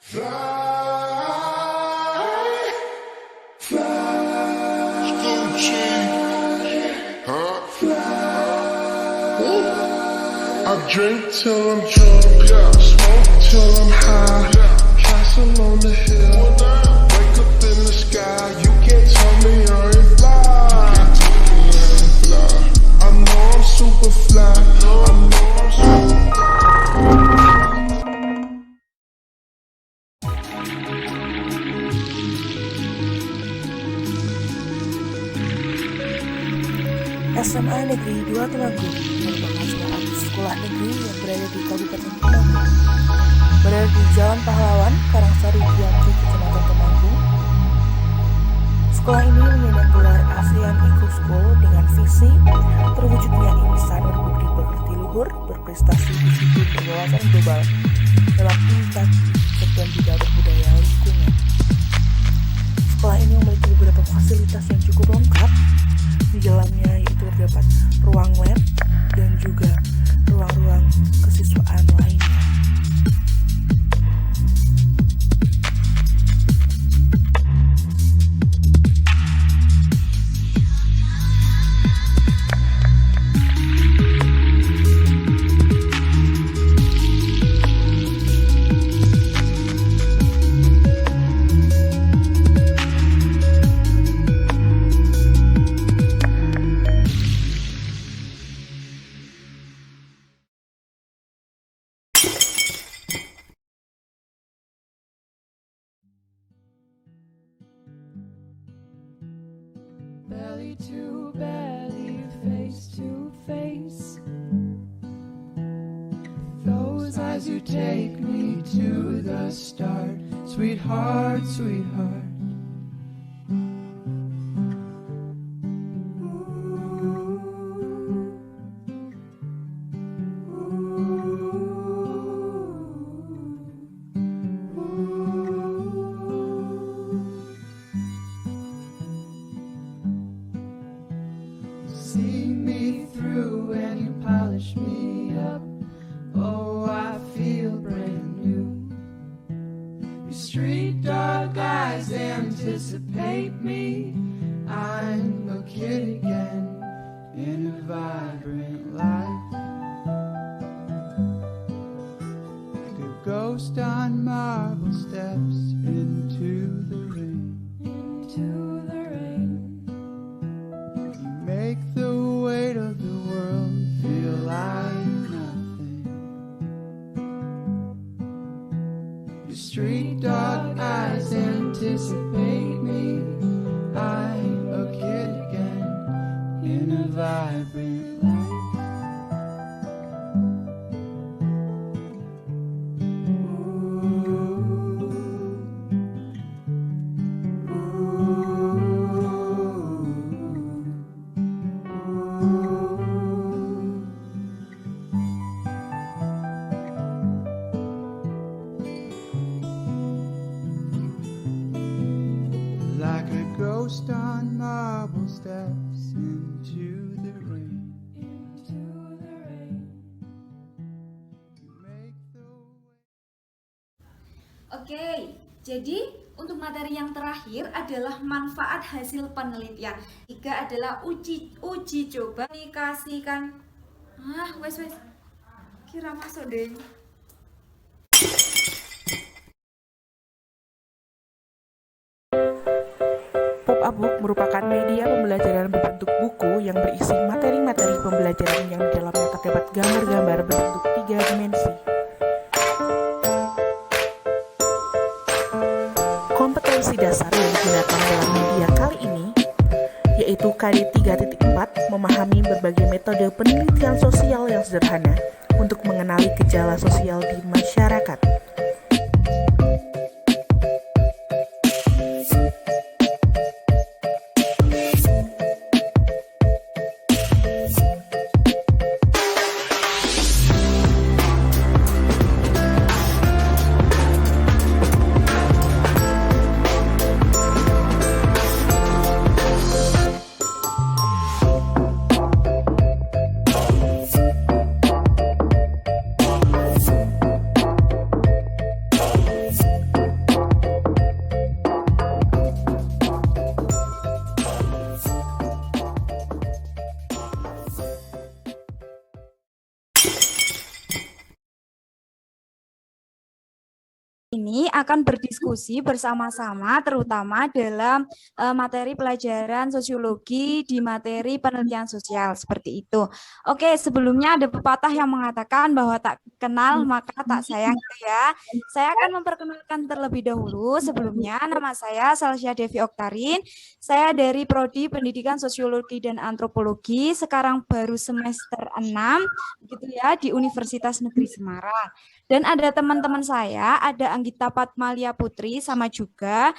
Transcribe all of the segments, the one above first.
I drink till I'm drunk, smoke till I'm high, castle on the hill, wake up in the sky, you can't tell me I ain't fly. I know I'm super fly, I know I'm super SMA Negeri 2 Temanggung merupakan sebuah sekolah negeri yang berada di Kabupaten Temanggung. Berada di Jalan Pahlawan, Karangsari Giyanti, Kecamatan Temanggung. Sekolah ini menyandang gelar ASEAN Eco School dengan visi terwujudnya insan berbukti pekerti luhur, berprestasi disiplin berwawasan global dalam tingkat dan juga berbudaya lingkungan. Sekolah ini memiliki beberapa fasilitas yang cukup lengkap. Di dalamnya yaitu terdapat ruang lab dan juga ruang-ruang kesiswaan lainnya. Belly to belly, face to face. Those eyes, you take me to the start. Sweetheart, sweetheart. See me through and you polish me up. Oh, I feel brand new. Your street dog eyes anticipate me. I'm a kid again in a vibrant life. Like a ghost on marble steps into the rain. Into the rain. Make the weight of the world feel like nothing. Your street dog eyes anticipate me. I'm a kid again in a vibrant life. Like a ghost on marble steps into the rain. Into the rain. Make the way. Oke, jadi untuk materi yang terakhir adalah manfaat hasil penelitian. Tiga adalah uji coba aplikasikan. Wes kira masuk deh. Pop-up-book merupakan media pembelajaran berbentuk buku yang berisi materi-materi pembelajaran yang di dalamnya terdapat gambar-gambar berbentuk 3 dimensi. Kompetensi dasar yang digunakan dalam media kali ini yaitu KD 3.4, memahami berbagai metode penelitian sosial yang sederhana untuk mengenali gejala sosial di masyarakat. Ini akan berdiskusi bersama-sama terutama dalam materi pelajaran sosiologi di materi penelitian sosial seperti itu. Oke, sebelumnya ada pepatah yang mengatakan bahwa tak kenal maka tak sayang gitu ya. Saya akan memperkenalkan terlebih dahulu. Sebelumnya nama saya Salsya Devi Oktarin. Saya dari Prodi Pendidikan Sosiologi dan Antropologi, sekarang baru semester 6 gitu ya di Universitas Negeri Semarang. Dan ada teman-teman saya, ada Anggita Patmalia Putri, sama juga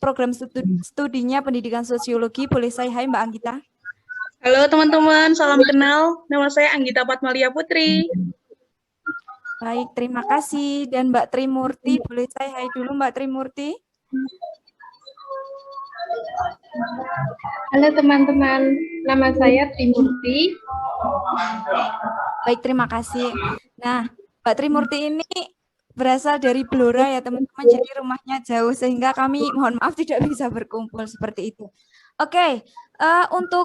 program studinya pendidikan sosiologi. Boleh saya hai Mbak Anggita? Halo teman-teman, salam kenal. Nama saya Anggita Patmalia Putri. Baik, terima kasih. Dan Mbak Trimurti, boleh saya hai dulu Mbak Trimurti? Halo teman-teman, nama saya Trimurti. Baik, terima kasih. Nah, Mbak Trimurti ini berasal dari Blora ya teman-teman, jadi rumahnya jauh sehingga kami mohon maaf tidak bisa berkumpul seperti itu. Oke, untuk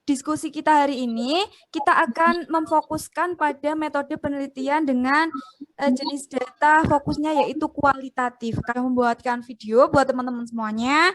diskusi kita hari ini kita akan memfokuskan pada metode penelitian dengan jenis data fokusnya yaitu kualitatif. Kami membuatkan video buat teman-teman semuanya.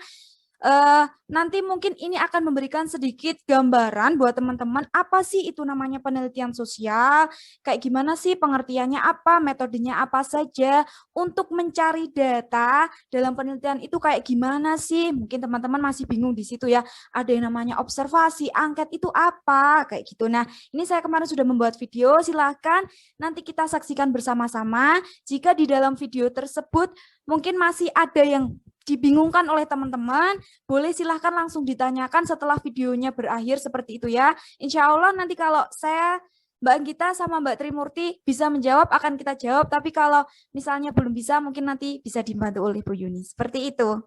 Nanti mungkin ini akan memberikan sedikit gambaran buat teman-teman apa sih itu namanya penelitian sosial, kayak gimana sih pengertiannya apa, metodenya apa saja, untuk mencari data dalam penelitian itu kayak gimana sih, mungkin teman-teman masih bingung di situ ya, ada yang namanya observasi, angket itu apa, kayak gitu. Nah, ini saya kemarin sudah membuat video, silahkan nanti kita saksikan bersama-sama. Jika di dalam video tersebut mungkin masih ada yang dibingungkan oleh teman-teman, boleh silahkan langsung ditanyakan setelah videonya berakhir seperti itu ya. Insya Allah nanti kalau saya, Mbak Anggita sama Mbak Trimurti bisa menjawab, akan kita jawab. Tapi kalau misalnya belum bisa, mungkin nanti bisa dibantu oleh Bu Yuni. Seperti itu.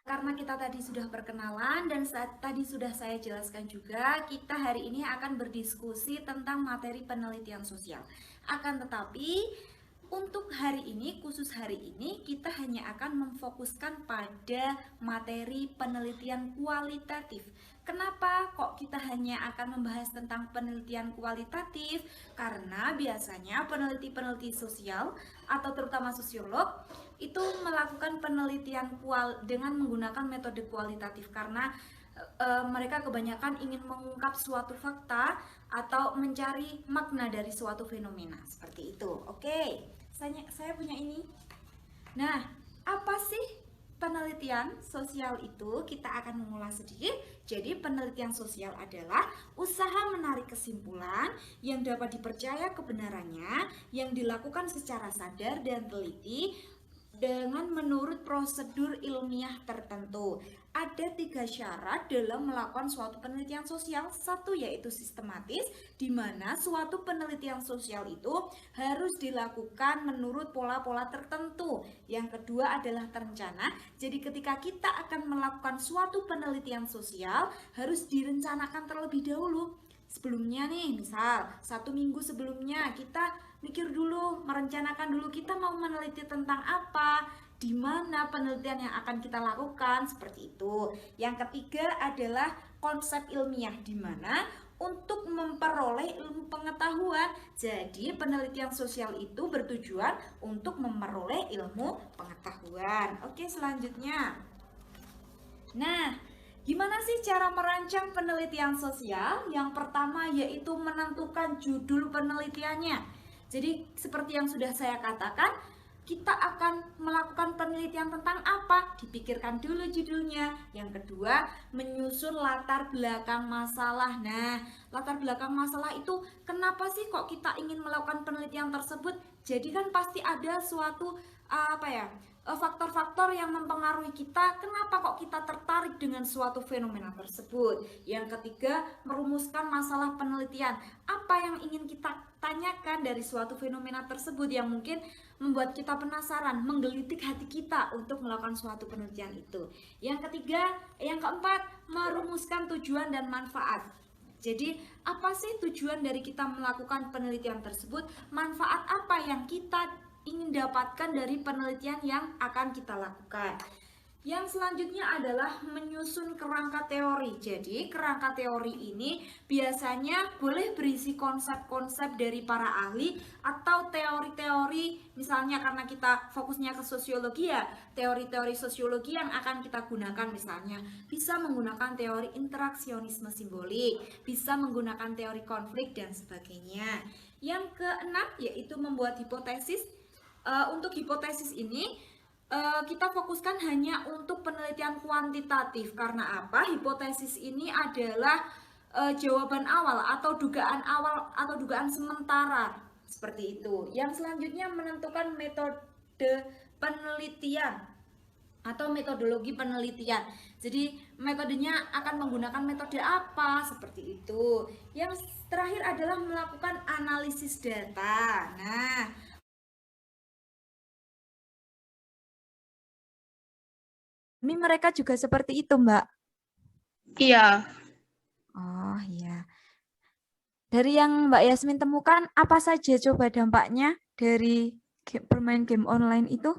Karena kita tadi sudah perkenalan dan tadi sudah saya jelaskan juga, kita hari ini akan berdiskusi tentang materi penelitian sosial. Akan tetapi, untuk hari ini, khusus hari ini, kita hanya akan memfokuskan pada materi penelitian kualitatif. Kenapa kok kita hanya akan membahas tentang penelitian kualitatif? Karena biasanya peneliti-peneliti sosial atau terutama sosiolog itu melakukan penelitian dengan menggunakan metode kualitatif karena mereka kebanyakan ingin mengungkap suatu fakta atau mencari makna dari suatu fenomena seperti itu. Oke. Saya punya ini. Nah, apa sih penelitian sosial itu? Kita akan mengulas sedikit. Jadi, penelitian sosial adalah usaha menarik kesimpulan yang dapat dipercaya kebenarannya, yang dilakukan secara sadar dan teliti dengan menurut prosedur ilmiah tertentu. Ada 3 syarat dalam melakukan suatu penelitian sosial. 1 yaitu sistematis, di mana suatu penelitian sosial itu harus dilakukan menurut pola-pola tertentu. Yang kedua adalah terencana. Jadi ketika kita akan melakukan suatu penelitian sosial, harus direncanakan terlebih dahulu. Sebelumnya nih, misal 1 minggu sebelumnya kita mikir dulu, merencanakan dulu kita mau meneliti tentang apa, di mana penelitian yang akan kita lakukan, seperti itu. Yang ketiga adalah konsep ilmiah, di mana untuk memperoleh ilmu pengetahuan. Jadi penelitian sosial itu bertujuan untuk memperoleh ilmu pengetahuan. Oke, selanjutnya. Nah, gimana sih cara merancang penelitian sosial? Yang pertama yaitu menentukan judul penelitiannya. Jadi seperti yang sudah saya katakan, kita akan melakukan penelitian tentang apa? Dipikirkan dulu judulnya. Yang kedua, menyusun latar belakang masalah. Nah, latar belakang masalah itu kenapa sih kok kita ingin melakukan penelitian tersebut? Jadi kan pasti ada suatu faktor-faktor yang mempengaruhi kita, kenapa kok kita tertarik dengan suatu fenomena tersebut. Yang ketiga, merumuskan masalah penelitian. Apa yang ingin kita tanyakan dari suatu fenomena tersebut yang mungkin membuat kita penasaran, menggelitik hati kita untuk melakukan suatu penelitian itu. Yang keempat, merumuskan tujuan dan manfaat. Jadi, apa sih tujuan dari kita melakukan penelitian tersebut? Manfaat apa yang kita ingin dapatkan dari penelitian yang akan kita lakukan? Yang selanjutnya adalah menyusun kerangka teori. Jadi, kerangka teori ini biasanya boleh berisi konsep-konsep dari para ahli atau teori-teori, misalnya karena kita fokusnya ke sosiologi ya, teori-teori sosiologi yang akan kita gunakan misalnya bisa menggunakan teori interaksionisme simbolik, bisa menggunakan teori konflik dan sebagainya. Yang keenam yaitu membuat hipotesis. Untuk hipotesis ini kita fokuskan hanya untuk penelitian kuantitatif. Karena apa? Hipotesis ini adalah jawaban awal atau dugaan sementara seperti itu. Yang selanjutnya menentukan metode penelitian atau metodologi penelitian. Jadi metodenya akan menggunakan metode apa seperti itu. Yang terakhir adalah melakukan analisis data. Nah, ini mereka juga seperti itu, Mbak. Iya, Oh iya. Dari yang Mbak Yasmin temukan, apa saja coba dampaknya dari bermain game online itu?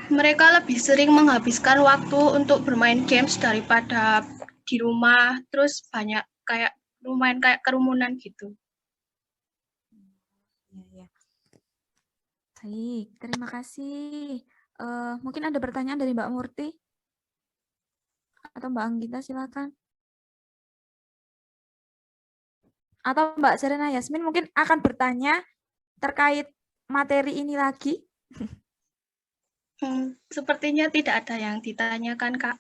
mereka lebih sering menghabiskan waktu untuk bermain games daripada di rumah, terus banyak kayak lumayan kayak kerumunan gitu. Iya, ya. Baik, terima kasih. Mungkin ada pertanyaan dari Mbak Murti atau Mbak Anggita, silakan. Atau Mbak Serena Yasmin mungkin akan bertanya terkait materi ini lagi. Sepertinya tidak ada yang ditanyakan, Kak.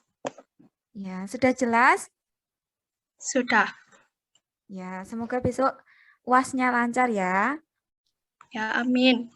Ya, sudah jelas? Sudah. Ya, semoga besok UAS-nya lancar ya. Ya, amin.